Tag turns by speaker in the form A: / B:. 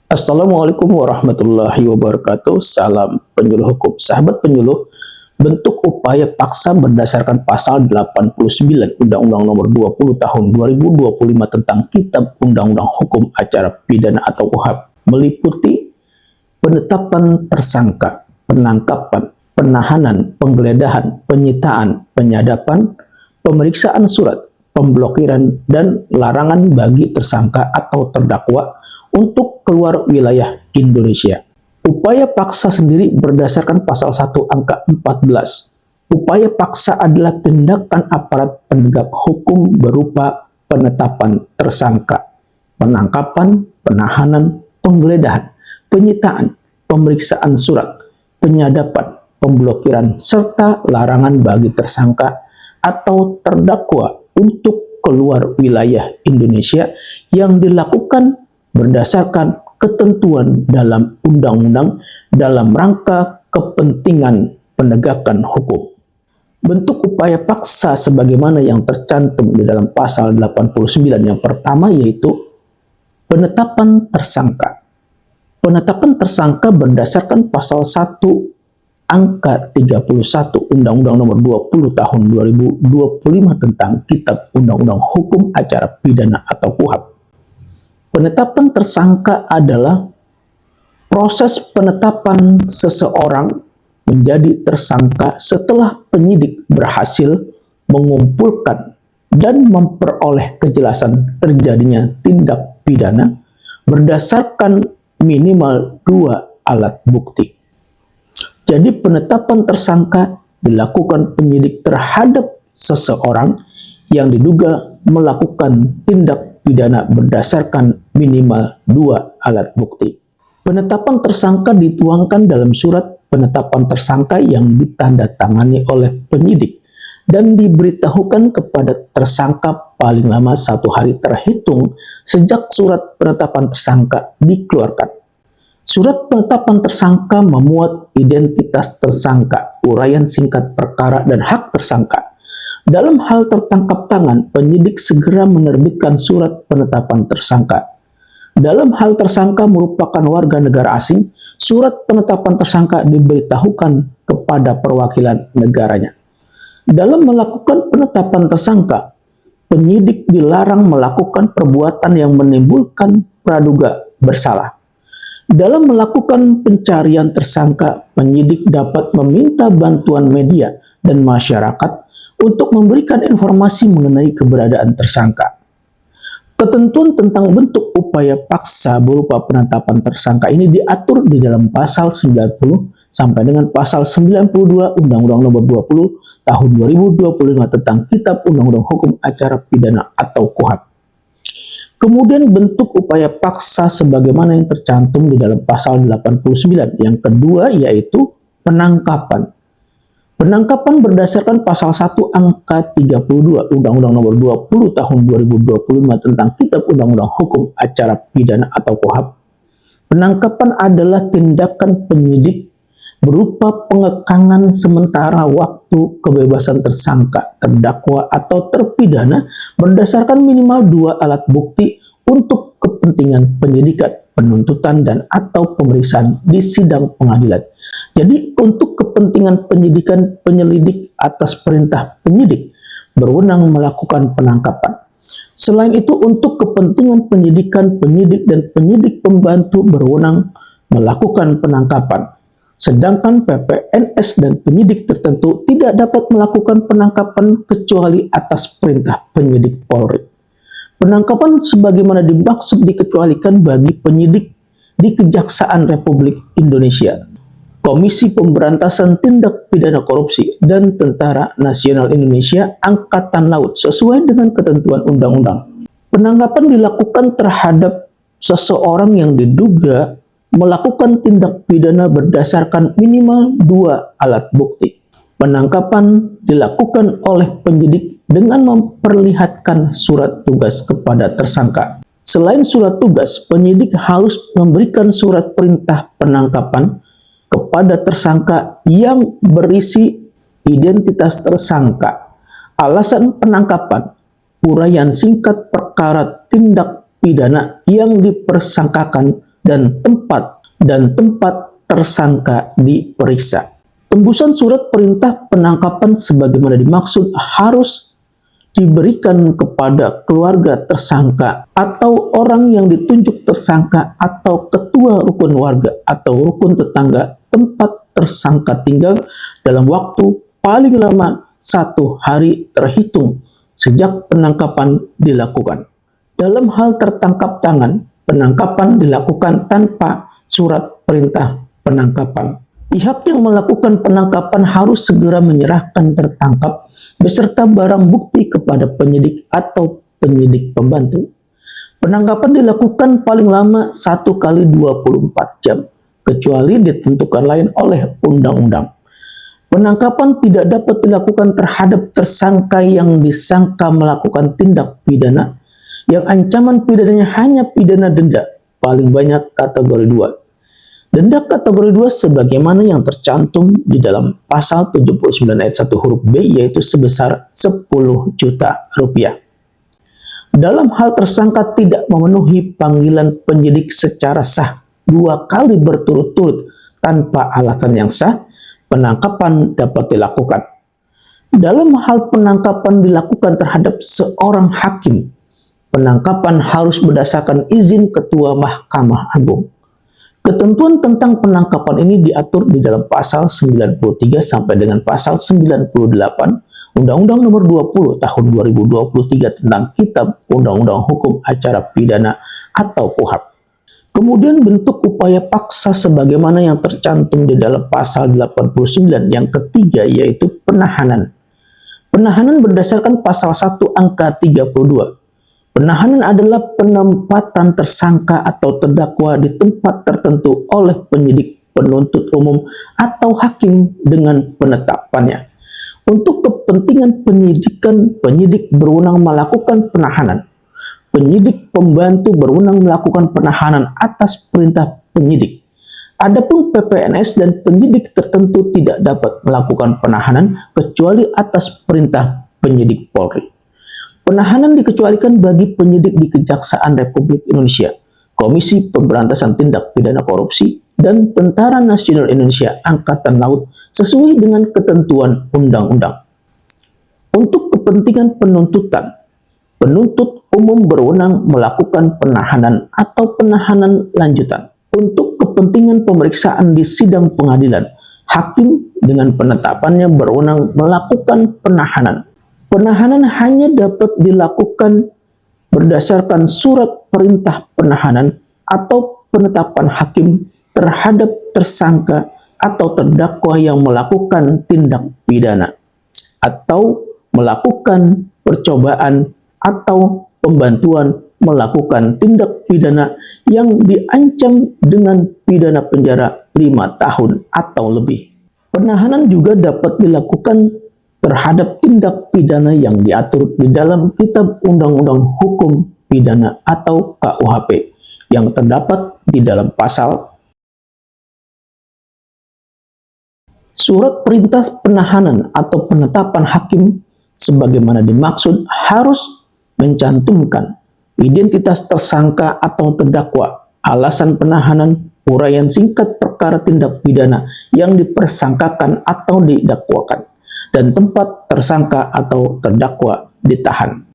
A: Assalamualaikum warahmatullahi wabarakatuh. Salam penyuluh hukum. Sahabat penyuluh, bentuk upaya paksa berdasarkan pasal 89 Undang-Undang Nomor 20 Tahun 2025 tentang Kitab Undang-Undang Hukum Acara Pidana atau KUHP meliputi penetapan tersangka, penangkapan, penahanan, penggeledahan, penyitaan, penyadapan, pemeriksaan surat, pemblokiran, dan larangan bagi tersangka atau terdakwa untuk keluar wilayah Indonesia. Upaya paksa sendiri berdasarkan pasal 1 angka 14. Upaya paksa adalah tindakan aparat penegak hukum berupa penetapan tersangka, penangkapan, penahanan, penggeledahan, penyitaan, pemeriksaan surat, penyadapan, pemblokiran, serta larangan bagi tersangka atau terdakwa untuk keluar wilayah Indonesia yang dilakukan berdasarkan ketentuan dalam undang-undang dalam rangka kepentingan penegakan hukum. Bentuk upaya paksa sebagaimana yang tercantum di dalam pasal 89 yang pertama yaitu penetapan tersangka. Penetapan tersangka berdasarkan pasal 1 angka 31 Undang-Undang Nomor 20 Tahun 2025 tentang Kitab Undang-Undang Hukum Acara Pidana atau KUHP. Penetapan tersangka adalah proses penetapan seseorang menjadi tersangka setelah penyidik berhasil mengumpulkan dan memperoleh kejelasan terjadinya tindak pidana berdasarkan minimal 2 alat bukti. Jadi penetapan tersangka dilakukan penyidik terhadap seseorang yang diduga melakukan tindak pidana berdasarkan minimal 2 alat bukti. Penetapan tersangka dituangkan dalam surat penetapan tersangka yang ditandatangani oleh penyidik dan diberitahukan kepada tersangka paling lama 1 hari terhitung sejak surat penetapan tersangka dikeluarkan. Surat penetapan tersangka memuat identitas tersangka, uraian singkat perkara, dan hak tersangka. Dalam hal tertangkap tangan, penyidik segera menerbitkan surat penetapan tersangka. Dalam hal tersangka merupakan warga negara asing, surat penetapan tersangka diberitahukan kepada perwakilan negaranya. Dalam melakukan penetapan tersangka, penyidik dilarang melakukan perbuatan yang menimbulkan praduga bersalah. Dalam melakukan pencarian tersangka, penyidik dapat meminta bantuan media dan masyarakat untuk memberikan informasi mengenai keberadaan tersangka. Ketentuan tentang bentuk upaya paksa berupa penetapan tersangka ini diatur di dalam pasal 90 sampai dengan pasal 92 Undang-Undang Nomor 20 Tahun 2025 tentang Kitab Undang-Undang Hukum Acara Pidana atau KUHP. Kemudian bentuk upaya paksa sebagaimana yang tercantum di dalam pasal 89. Yang kedua yaitu penangkapan. Penangkapan berdasarkan pasal 1 angka 32 Undang-Undang Nomor 20 Tahun 2025 tentang Kitab Undang-Undang Hukum Acara Pidana atau KUHP. Penangkapan adalah tindakan penyidik berupa pengekangan sementara waktu kebebasan tersangka, terdakwa, atau terpidana berdasarkan minimal 2 alat bukti untuk kepentingan penyidikan, penuntutan, dan atau pemeriksaan di sidang pengadilan. Jadi untuk kepentingan penyidikan, penyelidik atas perintah penyidik berwenang melakukan penangkapan. Selain itu untuk kepentingan penyidikan, penyidik dan penyidik pembantu berwenang melakukan penangkapan. Sedangkan PPNS dan penyidik tertentu tidak dapat melakukan penangkapan kecuali atas perintah penyidik Polri. Penangkapan sebagaimana dimaksud dikecualikan bagi penyidik di Kejaksaan Republik Indonesia, Komisi Pemberantasan Tindak Pidana Korupsi, dan Tentara Nasional Indonesia Angkatan Laut sesuai dengan ketentuan undang-undang. Penangkapan dilakukan terhadap seseorang yang diduga melakukan tindak pidana berdasarkan minimal 2 alat bukti. Penangkapan dilakukan oleh penyidik dengan memperlihatkan surat tugas kepada tersangka. Selain surat tugas, penyidik harus memberikan surat perintah penangkapan kepada tersangka yang berisi identitas tersangka, alasan penangkapan, uraian singkat perkara tindak pidana yang dipersangkakan dan tempat tersangka diperiksa. Tembusan surat perintah penangkapan sebagaimana dimaksud harus diberikan kepada keluarga tersangka atau orang yang ditunjuk tersangka atau ketua rukun warga atau rukun tetangga tempat tersangka tinggal dalam waktu paling lama 1 hari terhitung sejak penangkapan dilakukan. Dalam hal tertangkap tangan, penangkapan dilakukan tanpa surat perintah penangkapan. Pihak yang melakukan penangkapan harus segera menyerahkan tertangkap beserta barang bukti kepada penyidik atau penyidik pembantu. Penangkapan dilakukan paling lama 1 kali 24 jam, kecuali ditentukan lain oleh undang-undang. Penangkapan tidak dapat dilakukan terhadap tersangka yang disangka melakukan tindak pidana yang ancaman pidananya hanya pidana denda, paling banyak kategori 2. Denda kategori 2 sebagaimana yang tercantum di dalam pasal 79 ayat 1 huruf B, yaitu sebesar 10 juta rupiah. Dalam hal tersangka tidak memenuhi panggilan penyidik secara sah 2 kali berturut-turut tanpa alasan yang sah, penangkapan dapat dilakukan. Dalam hal penangkapan dilakukan terhadap seorang hakim, penangkapan harus berdasarkan izin Ketua Mahkamah Agung. Ketentuan tentang penangkapan ini diatur di dalam pasal 93 sampai dengan pasal 98 Undang-Undang Nomor 20 Tahun 2023 tentang Kitab Undang-Undang Hukum Acara Pidana atau KUHP. Kemudian bentuk upaya paksa sebagaimana yang tercantum di dalam pasal 89 yang ketiga, yaitu penahanan. Penahanan berdasarkan pasal 1 angka 32. Penahanan adalah penempatan tersangka atau terdakwa di tempat tertentu oleh penyidik, penuntut umum, atau hakim dengan penetapannya. Untuk kepentingan penyidikan, penyidik berwenang melakukan penahanan. Penyidik pembantu berwenang melakukan penahanan atas perintah penyidik. Adapun PPNS dan penyidik tertentu tidak dapat melakukan penahanan kecuali atas perintah penyidik Polri. Penahanan dikecualikan bagi penyidik di Kejaksaan Republik Indonesia, Komisi Pemberantasan Tindak Pidana Korupsi, dan Tentara Nasional Indonesia Angkatan Laut sesuai dengan ketentuan undang-undang. Untuk kepentingan penuntutan, penuntut umum berwenang melakukan penahanan atau penahanan lanjutan. Untuk kepentingan pemeriksaan di sidang pengadilan, hakim dengan penetapannya berwenang melakukan penahanan. Penahanan hanya dapat dilakukan berdasarkan surat perintah penahanan atau penetapan hakim terhadap tersangka atau terdakwa yang melakukan tindak pidana atau melakukan percobaan atau pembantuan melakukan tindak pidana yang diancam dengan pidana penjara 5 tahun atau lebih. Penahanan juga dapat dilakukan terhadap tindak pidana yang diatur di dalam Kitab Undang-Undang Hukum Pidana atau KUHP yang terdapat di dalam pasal. Surat perintah penahanan atau penetapan hakim sebagaimana dimaksud harus mencantumkan identitas tersangka atau terdakwa, alasan penahanan, uraian singkat perkara tindak pidana yang dipersangkakan atau didakwakan, dan tempat tersangka atau terdakwa ditahan.